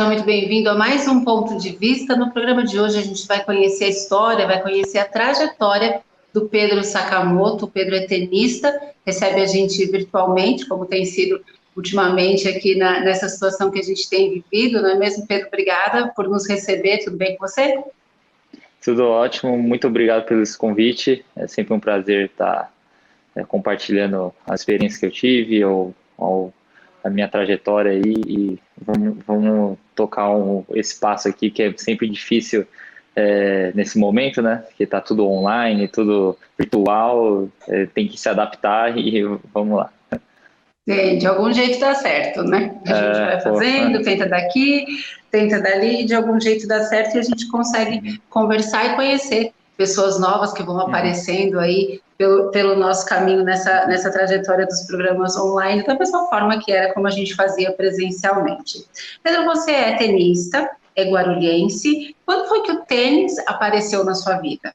muito bem-vindo a mais um Ponto de Vista. No programa de hoje a gente vai conhecer a história, vai conhecer a trajetória do Pedro Sakamoto. O Pedro é tenista, recebe a gente virtualmente, como tem sido ultimamente aqui nessa situação que a gente tem vivido, não é mesmo, Pedro? Obrigada por nos receber, tudo bem com você? Tudo ótimo, muito obrigado pelo esse convite. É sempre um prazer estar compartilhando as experiências que eu tive, a minha trajetória aí, e vamos tocar esse passo aqui que é sempre difícil nesse momento, né? Porque está tudo online, tudo virtual, tem que se adaptar e vamos lá. De algum jeito dá certo, né? A gente vai Pô, fazendo, tenta daqui, tenta dali, e de algum jeito dá certo e a gente consegue conversar e conhecer pessoas novas que vão aparecendo aí pelo nosso caminho nessa trajetória dos programas online, da mesma forma que era como a gente fazia presencialmente. Pedro, você é tenista, é guarulhense. Quando foi que o tênis apareceu na sua vida?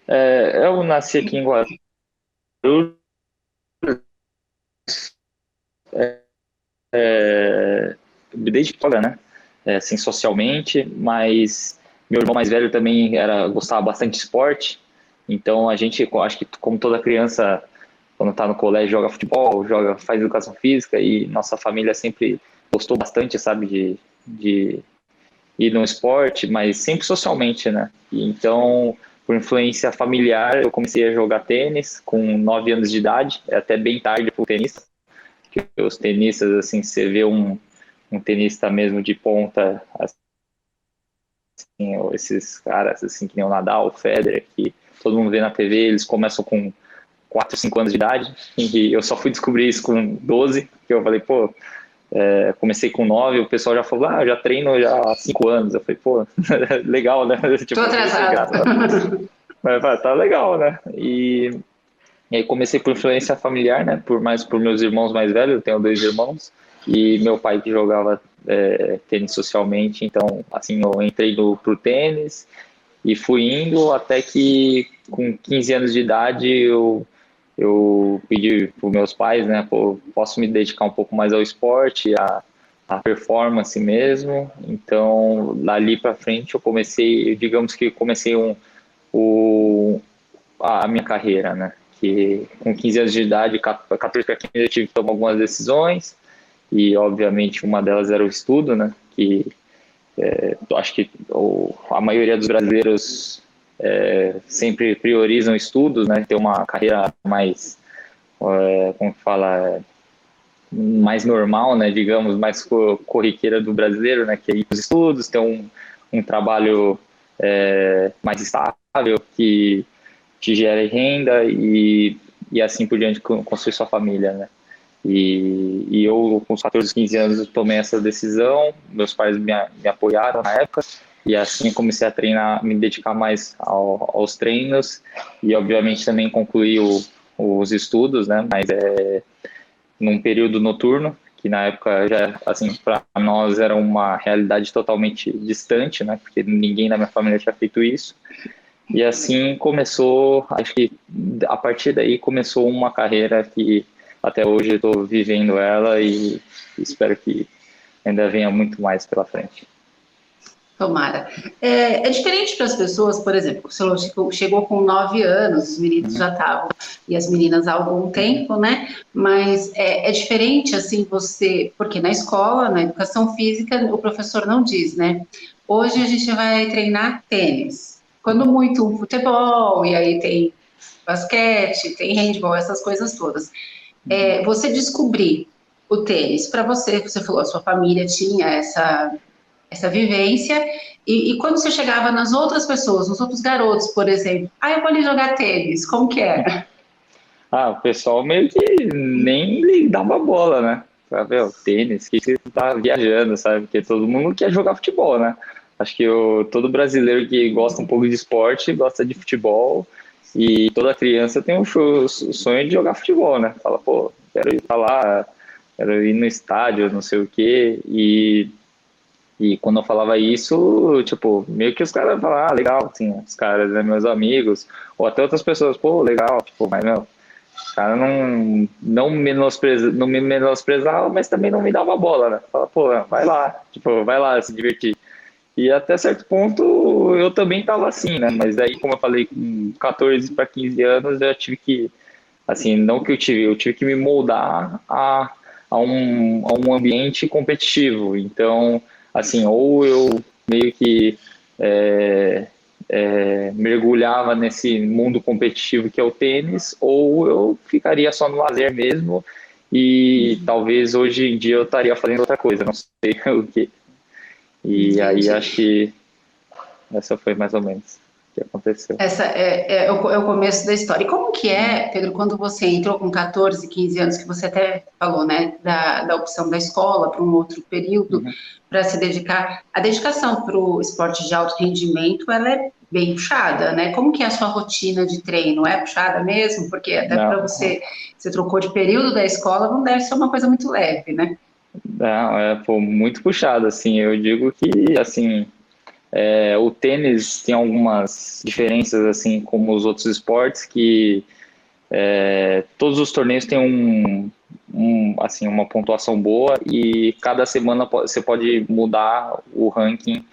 eu nasci aqui em Guarulhos, desde pequena, né? Assim, socialmente, mas meu irmão mais velho também gostava bastante de esporte, então a gente, acho que como toda criança, quando está no colégio, joga futebol, faz educação física, e nossa família sempre gostou bastante, sabe, de ir no esporte, mas sempre socialmente, né? E então, por influência familiar, eu comecei a jogar tênis com 9 anos de idade, é até bem tarde para o tenista, porque os tenistas, assim, você vê um tenista mesmo de ponta, assim, esses caras, assim, que nem o Nadal, o Federer, que todo mundo vê na TV, eles começam com 4, 5 anos de idade, e eu só fui descobrir isso com 12, que eu falei, pô, comecei com 9, o pessoal já falou, já treino já há 5 anos, eu falei, pô, legal, né? Estou Tipo, atrasada. mas tá legal, né? E aí comecei por influência familiar, né? Por meus irmãos mais velhos, eu tenho 2 irmãos, e meu pai que jogava tênis socialmente, então assim eu entrei pro tênis e fui indo até que com 15 anos de idade eu pedi para os meus pais, né? Pô, posso me dedicar um pouco mais ao esporte, à performance mesmo. Então dali para frente eu comecei, digamos que comecei o, a minha carreira, né? Que com 15 anos de idade, 14 para 15, eu tive que tomar algumas decisões, e obviamente uma delas era o estudo, né? Que acho que a maioria dos brasileiros sempre priorizam estudos, né? Ter uma carreira mais, como que fala, mais normal, né? Digamos, mais corriqueira do brasileiro, né? Que é ir para os estudos, ter um trabalho mais estável, que te gere renda e assim por diante construir sua família, né? E eu, com os 14, 15 anos, eu tomei essa decisão, meus pais me apoiaram na época, e assim comecei a treinar, me dedicar mais aos treinos, e obviamente também concluí os estudos, né? Mas num período noturno, que na época já, assim, para nós era uma realidade totalmente distante, né? Porque ninguém na minha família tinha feito isso. E assim começou, acho que a partir daí começou uma carreira que até hoje eu estou vivendo ela e espero que ainda venha muito mais pela frente. Tomara. É diferente para as pessoas, por exemplo, você chegou com 9 anos, os meninos já estavam, e as meninas há algum tempo, né? Mas é diferente, assim, você, porque na escola, na educação física, o professor não diz, né? Hoje a gente vai treinar tênis. Quando muito um futebol, e aí tem basquete, tem handball, essas coisas todas. Você descobrir o tênis, para você falou, a sua família tinha essa vivência, e quando você chegava nas outras pessoas, nos outros garotos, por exemplo, eu vou ali jogar tênis, como que era? O pessoal meio que nem lhe dava bola, né? Falava, meu, tênis, que você tá viajando, sabe? Porque todo mundo quer jogar futebol, né? Acho que todo brasileiro que gosta um pouco de esporte gosta de futebol, e toda criança tem o sonho de jogar futebol, né? Fala, pô, quero ir pra lá, quero ir no estádio, não sei o quê, e quando eu falava isso, tipo, meio que os caras falavam, legal, assim, os caras, né, meus amigos, ou até outras pessoas, pô, legal, tipo, mas, meu, cara não me menosprezava, mas também não me dava bola, né? Fala, pô, vai lá, tipo, vai lá se divertir. E até certo ponto eu também estava assim, né? Mas daí, como eu falei, com 14 para 15 anos, eu tive que, assim, não que eu tive que me moldar a um ambiente competitivo. Então, assim, ou eu meio que é, mergulhava nesse mundo competitivo que é o tênis, ou eu ficaria só no lazer mesmo. E talvez hoje em dia eu estaria fazendo outra coisa, não sei o que. E aí Entendi. acho que essa foi mais ou menos o que aconteceu. Essa é o começo da história. E como que é, Pedro, quando você entrou com 14, 15 anos, que você até falou, né, da opção da escola para um outro período, Uhum. para se dedicar, a dedicação para o esporte de alto rendimento, ela é bem puxada, né? Como que é a sua rotina de treino? É puxada mesmo? Porque até para Não, você trocou de período da escola, não deve ser uma coisa muito leve, né? não, é pô, muito puxado, assim, eu digo que, assim, o tênis tem algumas diferenças, assim, como os outros esportes, que todos os torneios têm assim, uma pontuação boa e cada semana você pode mudar o ranking,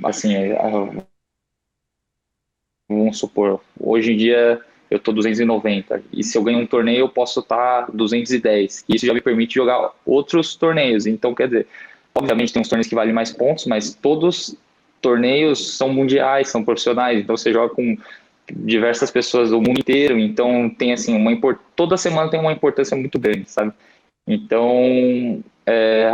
assim, vamos supor, hoje em dia eu estou 290 e se eu ganho um torneio eu posso estar 210. Isso já me permite jogar outros torneios. Então, quer dizer, obviamente tem uns torneios que valem mais pontos, mas todos torneios são mundiais, são profissionais. Então você joga com diversas pessoas do mundo inteiro. Então tem assim toda semana tem uma importância muito grande, sabe? Então,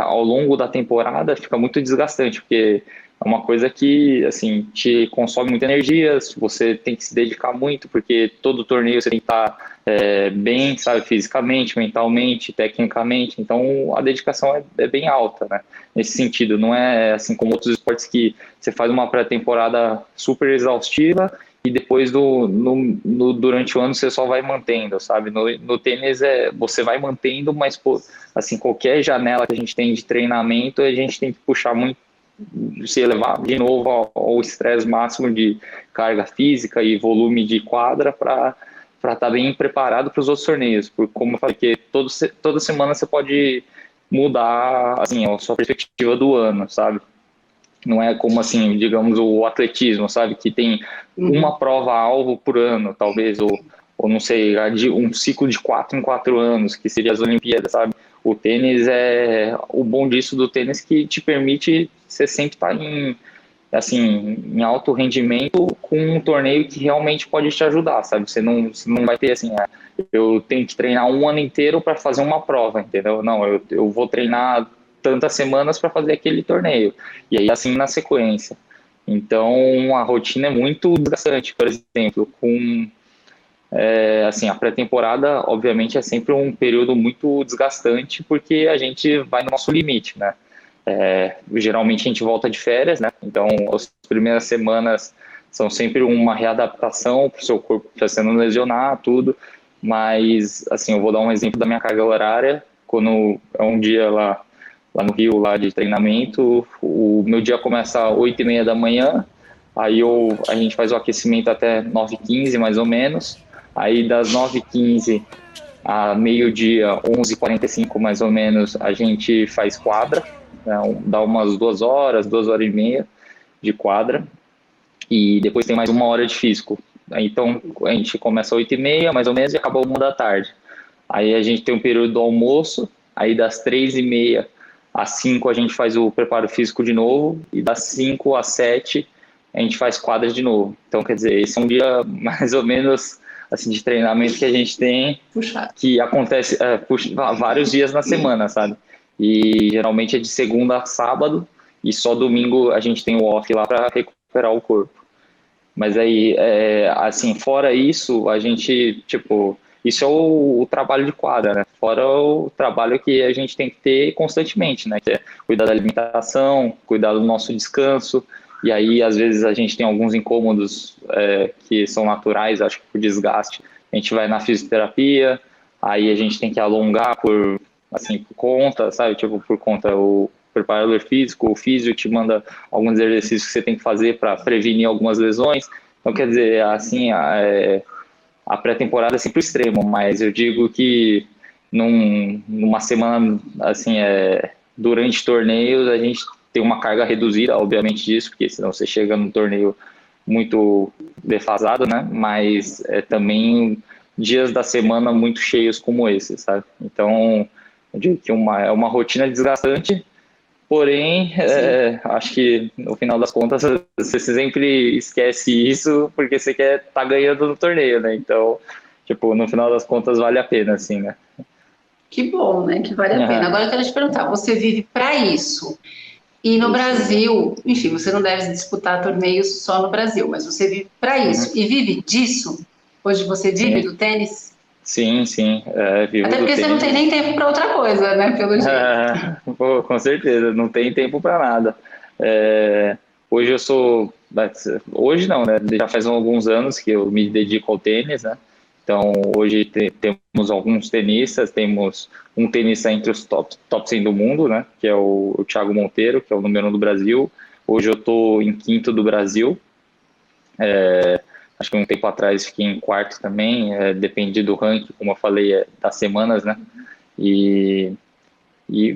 ao longo da temporada fica muito desgastante, porque é uma coisa que, assim, te consome muita energia, você tem que se dedicar muito, porque todo torneio você tem que estar bem, sabe, fisicamente, mentalmente, tecnicamente, então a dedicação é bem alta, né, nesse sentido, não é assim como outros esportes que você faz uma pré-temporada super exaustiva e depois durante o ano você só vai mantendo, sabe? No tênis você vai mantendo, mas pô, assim, qualquer janela que a gente tem de treinamento, a gente tem que puxar muito, se elevar de novo ao estresse máximo de carga física e volume de quadra para estar bem preparado para os outros torneios. Porque, como eu falei, que toda semana você pode mudar assim, a sua perspectiva do ano, sabe? Não é como assim, digamos, o atletismo, sabe? Que tem uma Uhum. prova-alvo por ano, talvez, ou não sei, um ciclo de 4 em 4 anos, que seria as Olimpíadas, sabe? O tênis o bom disso do tênis que te permite você sempre estar assim, em alto rendimento com um torneio que realmente pode te ajudar, sabe? Você não vai ter assim, eu tenho que treinar um ano inteiro para fazer uma prova, entendeu? Não, eu vou treinar tantas semanas para fazer aquele torneio. E aí, assim, na sequência. Então, a rotina é muito desgastante, por exemplo, assim, a pré-temporada, obviamente, é sempre um período muito desgastante, porque a gente vai no nosso limite, né? Geralmente a gente volta de férias, né? Então, as primeiras semanas são sempre uma readaptação para o seu corpo, para você não lesionar, tudo. Mas, assim, eu vou dar um exemplo da minha carga horária. Quando é um dia lá no Rio, lá de treinamento, o meu dia começa às 8h30 da manhã, aí a gente faz o aquecimento até 9h15, mais ou menos. Aí das 9h15 a meio-dia, 11h45 mais ou menos, a gente faz quadra, né, dá umas 2 horas, 2 horas e meia de quadra, e depois tem mais 1 hora de físico. Então a gente começa às 8h30 mais ou menos e acaba 1 da tarde. Aí a gente tem um período do almoço, aí das 3h30 às 5 a gente faz o preparo físico de novo, e das 5 às 7 a gente faz quadra de novo. Então, quer dizer, esse é um dia mais ou menos assim de treinamento que a gente tem, Puxado. que acontece vários dias na semana, sabe? E geralmente é de segunda a sábado, e só domingo a gente tem o off lá para recuperar o corpo. Mas aí, assim, fora isso, a gente, tipo, isso é o trabalho de quadra, né? Fora o trabalho que a gente tem que ter constantemente, né? Que é cuidar da alimentação, cuidar do nosso descanso. E aí, às vezes, a gente tem alguns incômodos que são naturais, acho que por desgaste. A gente vai na fisioterapia, aí a gente tem que alongar assim, por conta, sabe? Tipo, por conta o preparador físico, o físio te manda alguns exercícios que você tem que fazer para prevenir algumas lesões. Então, quer dizer, assim, a pré-temporada é sempre o extremo, mas eu digo que numa semana, assim, durante torneios, a gente tem uma carga reduzida, obviamente, disso, porque senão você chega num torneio muito defasado, né? Mas também dias da semana muito cheios como esse, sabe? Então, eu digo que é uma rotina desgastante, porém, acho que no final das contas você sempre esquece isso porque você quer estar ganhando no torneio, né? Então, tipo, no final das contas vale a pena, assim, né? Que bom, né? Que vale a pena. Agora eu quero te perguntar, você vive para isso? E no Isso. Brasil, enfim, você não deve disputar torneios só no Brasil, mas você vive para Uhum. isso. E vive disso? Hoje você vive Sim, do tênis? sim, vivo Até do porque você não tem nem tênis. tempo para outra coisa, né? Pelo jeito. Pô, com certeza, não tem tempo para nada. É, hoje eu sou. Hoje não, né? Já faz alguns anos que eu me dedico ao tênis, né? Então, hoje temos alguns tenistas, temos um tenista entre os top 100 do mundo, né? Que é o Thiago Monteiro, que é o número 1 do Brasil. Hoje eu estou em quinto do Brasil. Acho que um tempo atrás fiquei em quarto também, depende do ranking, como eu falei, das semanas, né? E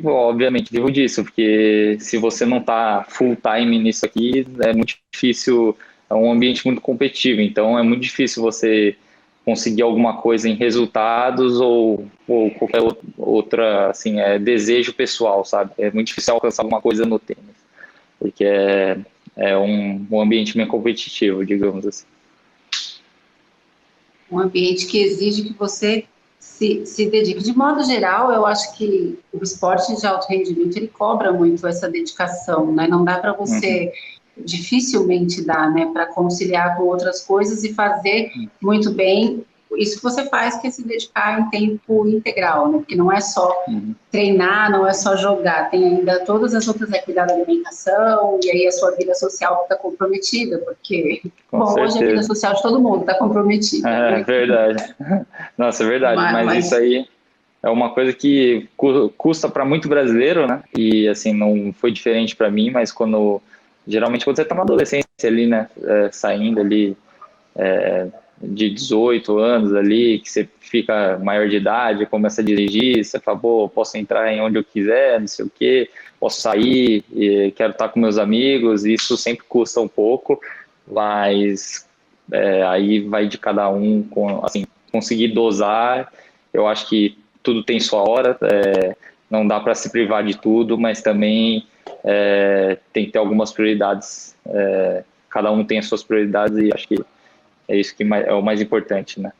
obviamente, vivo disso, porque se você não está full time nisso aqui, é muito difícil, é um ambiente muito competitivo, então é muito difícil você conseguir alguma coisa em resultados ou qualquer outra, assim, desejo pessoal, sabe? É muito difícil alcançar alguma coisa no tênis, porque é um ambiente meio competitivo, digamos assim. Um ambiente que exige que você se dedique. De modo geral, eu acho que o esporte de alto rendimento, ele cobra muito essa dedicação, né? Não dá para Uhum. você, dificilmente dá, né, para conciliar com outras coisas e fazer muito bem isso que você faz, que é se dedicar em tempo integral, né? Porque não é só Uhum. treinar, não é só jogar, tem ainda todas as outras, cuidar da alimentação, e aí a sua vida social fica comprometida, porque, Com bom, hoje a vida certeza. social de todo mundo está comprometida, É né? verdade. Nossa, é verdade. Mas isso Mas aí é uma coisa que custa para muito brasileiro, né? E assim, não foi diferente para mim, mas geralmente quando você está na adolescência ali, né? Saindo ali de 18 anos ali, que você fica maior de idade, começa a dirigir, você fala, pô, posso entrar em onde eu quiser, não sei o quê, posso sair, e quero estar com meus amigos, isso sempre custa um pouco, mas aí vai de cada um, assim, conseguir dosar, eu acho que tudo tem sua hora, não dá para se privar de tudo, mas também tem que ter algumas prioridades, cada um tem as suas prioridades e acho que é isso que é o mais importante, né?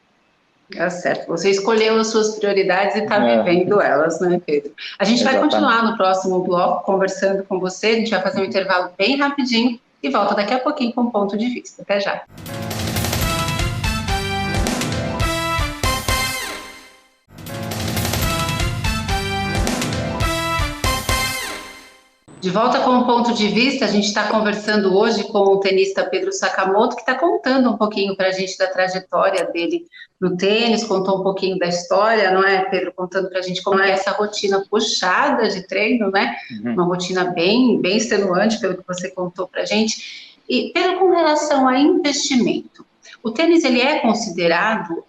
tá certo. Você escolheu as suas prioridades e está É, vivendo elas, né, Pedro? A gente vai continuar exatamente. no próximo bloco conversando com você. A gente vai fazer um intervalo bem rapidinho e volta daqui a pouquinho com um ponto de vista. Até já. De volta com um ponto de vista, a gente está conversando hoje com o tenista Pedro Sakamoto, que está contando um pouquinho para a gente da trajetória dele no tênis, contou um pouquinho da história, não é, Pedro? Contando para a gente como é essa rotina puxada de treino, né? Uhum. Uma rotina bem extenuante, pelo que você contou para a gente. E, Pedro, com relação a investimento, o tênis ele é considerado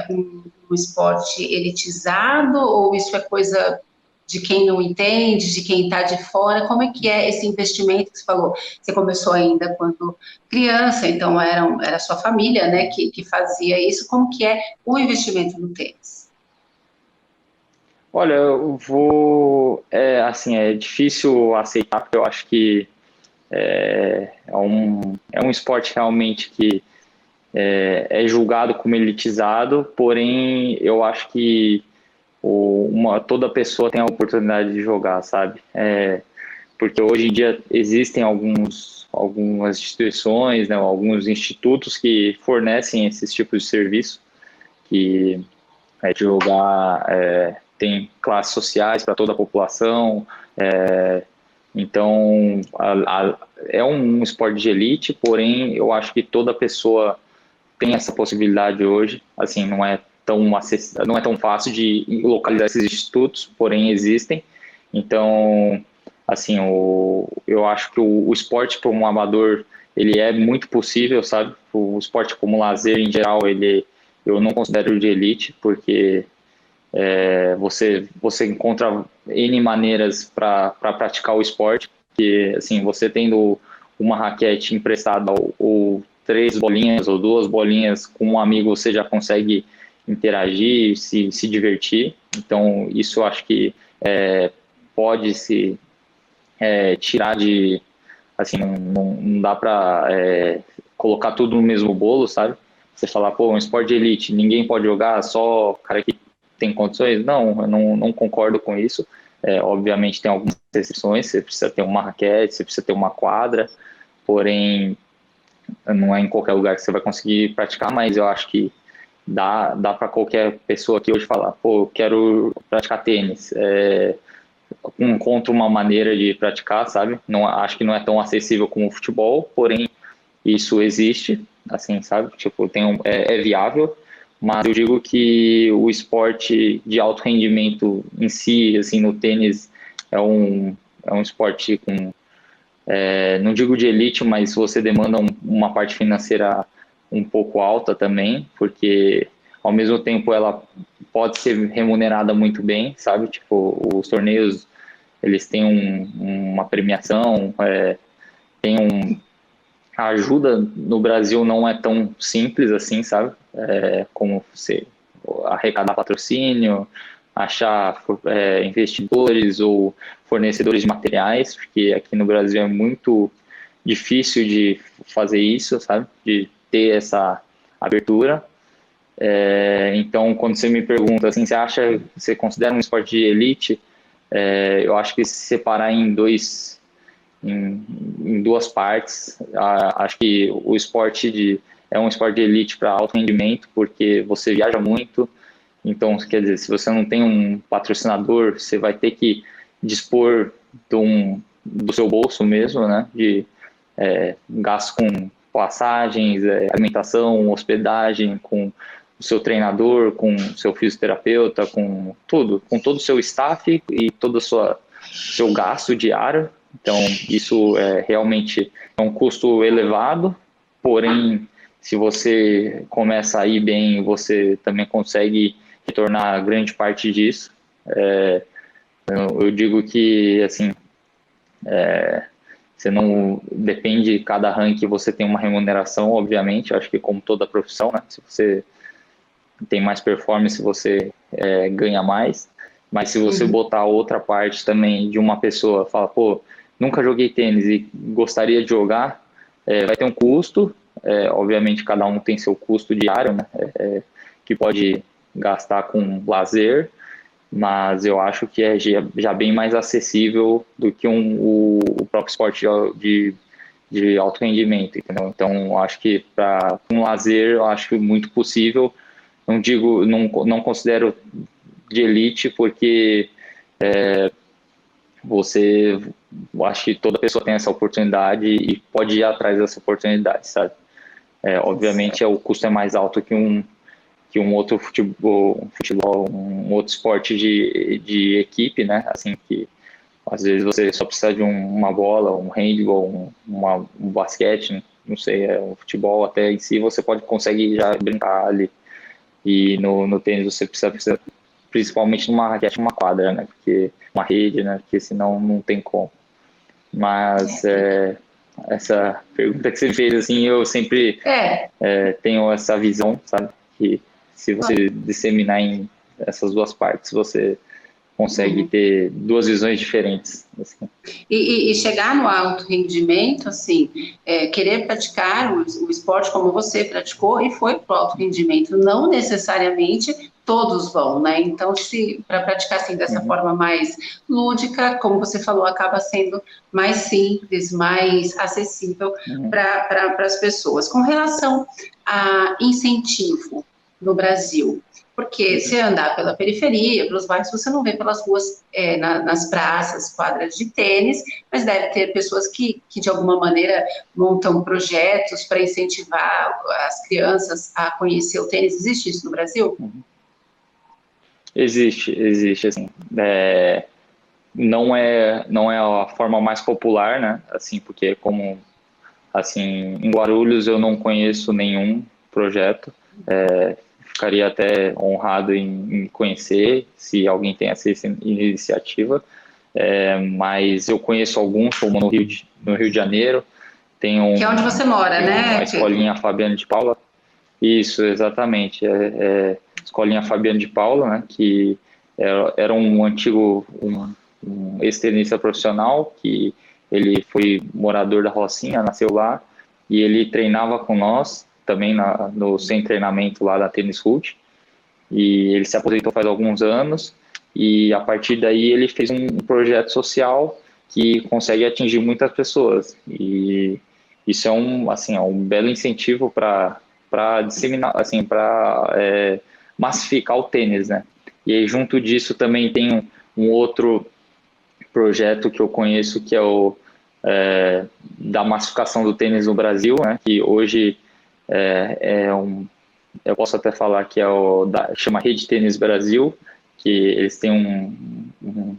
um esporte elitizado ou isso é coisa de quem não entende, de quem está de fora, como é que é esse investimento que você falou? Você começou ainda quando criança, então era a sua família, né, que fazia isso, como que é o investimento no tênis? Olha, eu vou. Assim, é difícil aceitar, porque eu acho que é um esporte realmente que é julgado como elitizado, porém eu acho que toda pessoa tem a oportunidade de jogar, sabe? Porque hoje em dia existem algumas instituições, né, alguns institutos que fornecem esses tipos de serviço, que de jogar, tem classes sociais para toda a população, então é um esporte de elite, porém eu acho que toda pessoa tem essa possibilidade hoje, assim, não é tão fácil de localizar esses institutos, porém existem, então, assim, eu acho que o esporte para um amador, ele é muito possível, sabe? O esporte como lazer, em geral, eu não considero de elite, porque você encontra N maneiras para praticar o esporte, que assim, você tendo uma raquete emprestada ou 3 bolinhas ou 2 bolinhas com um amigo, você já consegue interagir, se divertir. Então, isso eu acho que pode se tirar de... Assim, não dá para colocar tudo no mesmo bolo, sabe? Você falar, pô, um esporte de elite, ninguém pode jogar, só o cara que tem condições. Não, eu não concordo com isso. Obviamente tem algumas restrições, você precisa ter uma raquete, você precisa ter uma quadra, porém não é em qualquer lugar que você vai conseguir praticar, mas eu acho que dá para qualquer pessoa aqui hoje falar, pô, eu quero praticar tênis, encontra uma maneira de praticar, sabe? Não, acho que não é tão acessível como o futebol, porém isso existe, assim, sabe? Tipo, é viável, mas eu digo que o esporte de alto rendimento em si, assim, no tênis, é um esporte com, não digo de elite, mas você demanda uma parte financeira um pouco alta também, porque ao mesmo tempo ela pode ser remunerada muito bem, sabe? Tipo, os torneios, eles têm uma premiação, tem a ajuda no Brasil não é tão simples assim, sabe? Como você arrecadar patrocínio, achar investidores ou fornecedores de materiais, porque aqui no Brasil é muito difícil de fazer isso, sabe? De ter essa abertura. Então, quando você me pergunta assim, você considera um esporte de elite? Eu acho que se separar em duas partes. Acho que o esporte é um esporte de elite para alto rendimento, porque você viaja muito. Então, quer dizer, se você não tem um patrocinador, você vai ter que dispor do seu bolso mesmo, né? De gastos com passagens, alimentação, hospedagem, com o seu treinador, com o seu fisioterapeuta, com tudo, com todo o seu staff e todo o seu gasto diário. Então, isso realmente é um custo elevado, porém, se você começa a ir bem, você também consegue retornar grande parte disso. Eu digo que, assim, você não depende de cada ranking, você tem uma remuneração, obviamente, acho que como toda profissão, né? Se você tem mais performance, você ganha mais. Mas se você botar outra parte também de uma pessoa, fala, pô, nunca joguei tênis e gostaria de jogar, vai ter um custo, obviamente cada um tem seu custo diário, né? Que pode gastar com lazer, mas eu acho que é já bem mais acessível do que o próprio esporte de alto rendimento, entendeu? Então, acho que para um lazer, eu acho muito possível. Não considero de elite, porque eu acho que toda pessoa tem essa oportunidade e pode ir atrás dessa oportunidade, sabe? Obviamente, o custo é mais alto que um outro futebol, um outro esporte de equipe, né? Assim, que às vezes você só precisa de uma bola, um handball, um basquete, não sei, um futebol até em si, você consegue já brincar ali. E no tênis você precisa principalmente numa raquete, uma quadra, né? Porque uma rede, né? Porque senão não tem como. Mas essa pergunta que você fez, assim, eu sempre tenho essa visão, sabe? Que se você disseminar em essas duas partes, você consegue ter duas visões diferentes. Assim. E chegar no alto rendimento, assim, querer praticar o esporte como você praticou e foi para o alto rendimento, não necessariamente todos vão, né? Então, para praticar assim dessa forma mais lúdica, como você falou, acaba sendo mais simples, mais acessível para as pessoas. Com relação a incentivo no Brasil, porque se andar pela periferia, pelos bairros, você não vê pelas ruas, nas praças, quadras de tênis, mas deve ter pessoas que de alguma maneira montam projetos para incentivar as crianças a conhecer o tênis. Existe isso no Brasil? Existe, assim. Não é a forma mais popular, né? Assim, porque assim, em Guarulhos eu não conheço nenhum projeto. ficaria até honrado em conhecer, se alguém tem essa iniciativa. Mas eu conheço alguns, como no Rio de Janeiro, tem Que é onde você mora, né, a Escolinha Fabiano de Paula. Isso, exatamente. Escolinha Fabiano de Paula, né, que era um antigo um ex-tenista profissional, que ele foi morador da Rocinha, nasceu lá, e ele treinava com nós, também no sem treinamento lá da Tênis Cult, e ele se aposentou faz alguns anos, e a partir daí ele fez um projeto social que consegue atingir muitas pessoas, e isso assim, é um belo incentivo para disseminar, assim, para massificar o tênis, né? E aí, junto disso também tem um outro projeto que eu conheço, que é o da massificação do tênis no Brasil, né? Que hoje eu posso até falar que chama Rede Tênis Brasil, que eles têm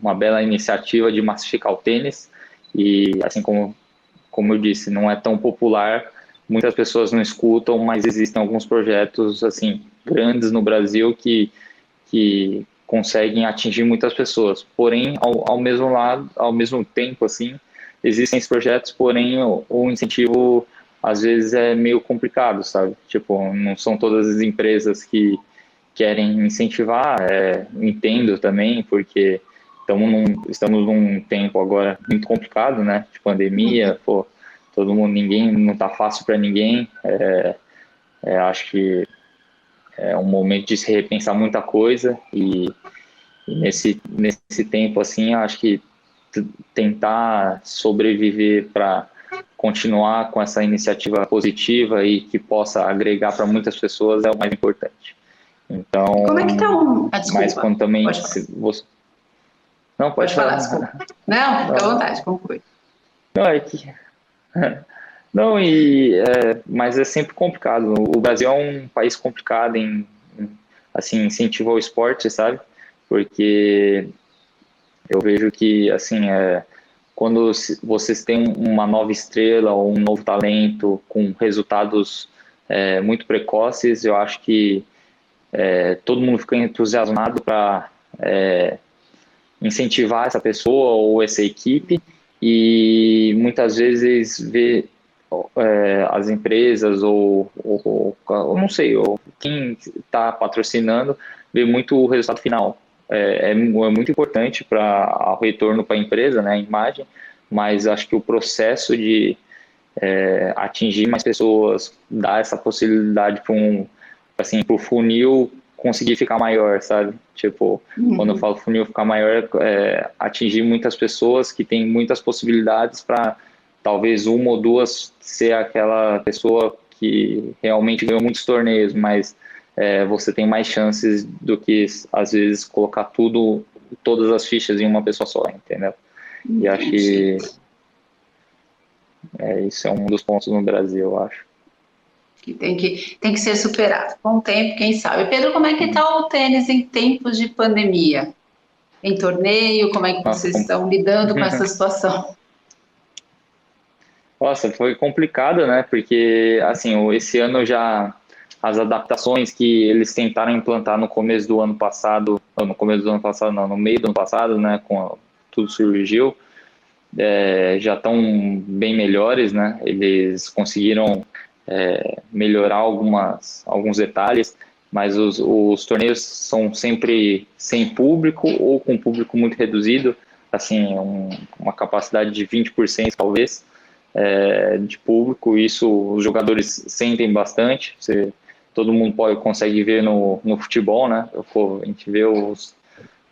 uma bela iniciativa de massificar o tênis, e assim como eu disse, não é tão popular, muitas pessoas não escutam, mas existem alguns projetos assim grandes no Brasil que conseguem atingir muitas pessoas. Porém, ao mesmo tempo, assim, existem esses projetos, porém o incentivo às vezes é meio complicado, sabe? Tipo, não são todas as empresas que querem incentivar. Entendo também, porque estamos num tempo agora muito complicado, né? De pandemia, pô, todo mundo, não tá fácil para ninguém. Acho que é um momento de se repensar muita coisa, e nesse tempo, assim, acho que tentar sobreviver para continuar com essa iniciativa positiva e que possa agregar para muitas pessoas é o mais importante. Então, como é que tá desculpa. Mas quando também Pode falar. você... Não, pode falar, desculpa. Não, fica à vontade, conclui. Não, é que... Não, mas é sempre complicado. O Brasil é um país complicado assim, incentivo ao esporte, sabe? Porque eu vejo que, assim, quando vocês têm uma nova estrela ou um novo talento com resultados muito precoces, eu acho que todo mundo fica entusiasmado para incentivar essa pessoa ou essa equipe, e muitas vezes vê as empresas ou não sei, ou quem está patrocinando, vê muito o resultado final. É muito importante para o retorno para a empresa, né, a imagem, mas acho que o processo de atingir mais pessoas, dar essa possibilidade para assim, para o funil conseguir ficar maior, sabe? Tipo, quando eu falo funil ficar maior, atingir muitas pessoas que têm muitas possibilidades para talvez uma ou duas ser aquela pessoa que realmente ganhou muitos torneios, mas você tem mais chances do que, às vezes, colocar todas as fichas em uma pessoa só, entendeu? E acho que isso é um dos pontos no Brasil, eu acho. Que tem que ser superado. Com o tempo, quem sabe. Pedro, como é que está o tênis em tempos de pandemia? Em torneio, como é que vocês estão lidando com essa situação? Nossa, foi complicado, né? Porque, assim, esse ano já as adaptações que eles tentaram implantar no começo do ano passado, não, no meio do ano passado, né? Tudo surgiu, já estão bem melhores, né? Eles conseguiram melhorar alguns detalhes, mas os torneios são sempre sem público ou com público muito reduzido, assim, uma capacidade de 20% talvez, de público. Isso os jogadores sentem bastante. Todo mundo consegue ver no futebol, né? A gente vê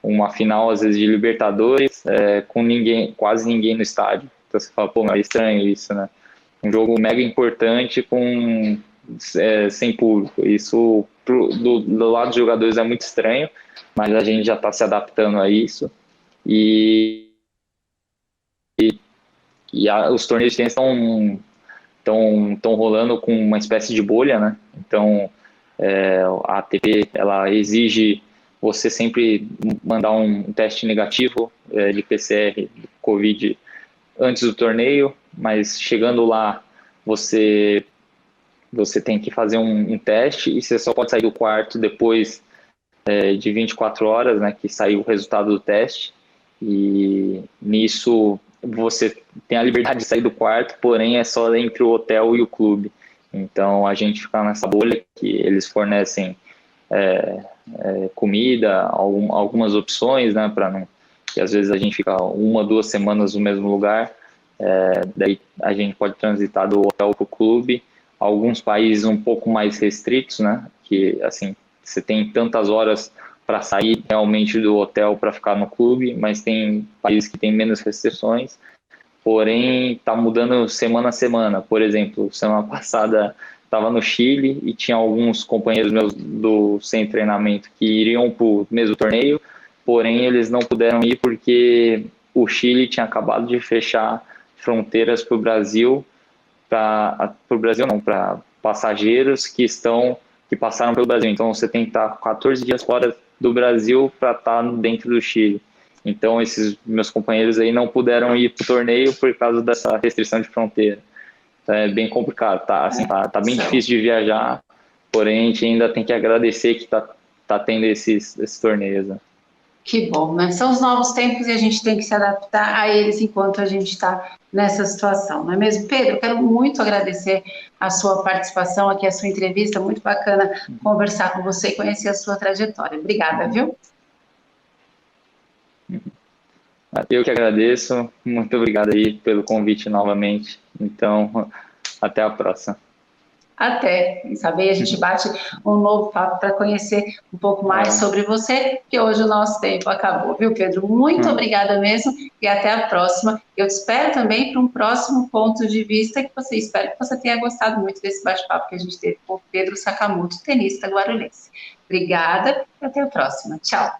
uma final às vezes de Libertadores com quase ninguém no estádio. Então você fala, pô, mas é estranho isso, né? Um jogo mega importante sem público. Isso do lado dos jogadores é muito estranho, mas a gente já está se adaptando a isso. Os torneios de tênis estão rolando com uma espécie de bolha, né? Então, a ATP, ela exige você sempre mandar um teste negativo de PCR, de Covid, antes do torneio, mas chegando lá, você você tem que fazer um teste e você só pode sair do quarto depois de 24 horas, né, que saiu o resultado do teste. E nisso você tem a liberdade de sair do quarto, porém é só entre o hotel e o clube. Então a gente fica nessa bolha que eles fornecem comida, algumas opções, né, para não, que às vezes a gente fica 1, 2 semanas no mesmo lugar, daí a gente pode transitar do hotel para o clube. Alguns países um pouco mais restritos, né, que assim você tem tantas horas para sair realmente do hotel para ficar no clube, mas tem países que têm menos restrições, porém está mudando semana a semana. Por exemplo, semana passada estava no Chile e tinha alguns companheiros meus do sem treinamento que iriam para o mesmo torneio, porém eles não puderam ir porque o Chile tinha acabado de fechar fronteiras para o Brasil, para passageiros que passaram pelo Brasil. Então você tem que estar 14 dias fora do Brasil para estar dentro do Chile. Então esses meus companheiros aí não puderam ir para o torneio por causa dessa restrição de fronteira. Então é bem complicado, tá bem difícil de viajar, porém a gente ainda tem que agradecer que tá tendo esses torneios, né? Que bom, né? São os novos tempos e a gente tem que se adaptar a eles enquanto a gente está nessa situação, não é mesmo? Pedro, eu quero muito agradecer a sua participação aqui, a sua entrevista, muito bacana conversar com você e conhecer a sua trajetória. Obrigada, viu? Eu que agradeço, muito obrigado aí pelo convite novamente. Então, até a próxima. Até, quem sabe a gente bate um novo papo para conhecer um pouco mais sobre você, que hoje o nosso tempo acabou, viu, Pedro? Muito obrigada mesmo e até a próxima. Eu te espero também para um próximo ponto de vista espero que você tenha gostado muito desse bate-papo que a gente teve com o Pedro Sakamoto, tenista guarulhense. Obrigada e até a próxima. Tchau.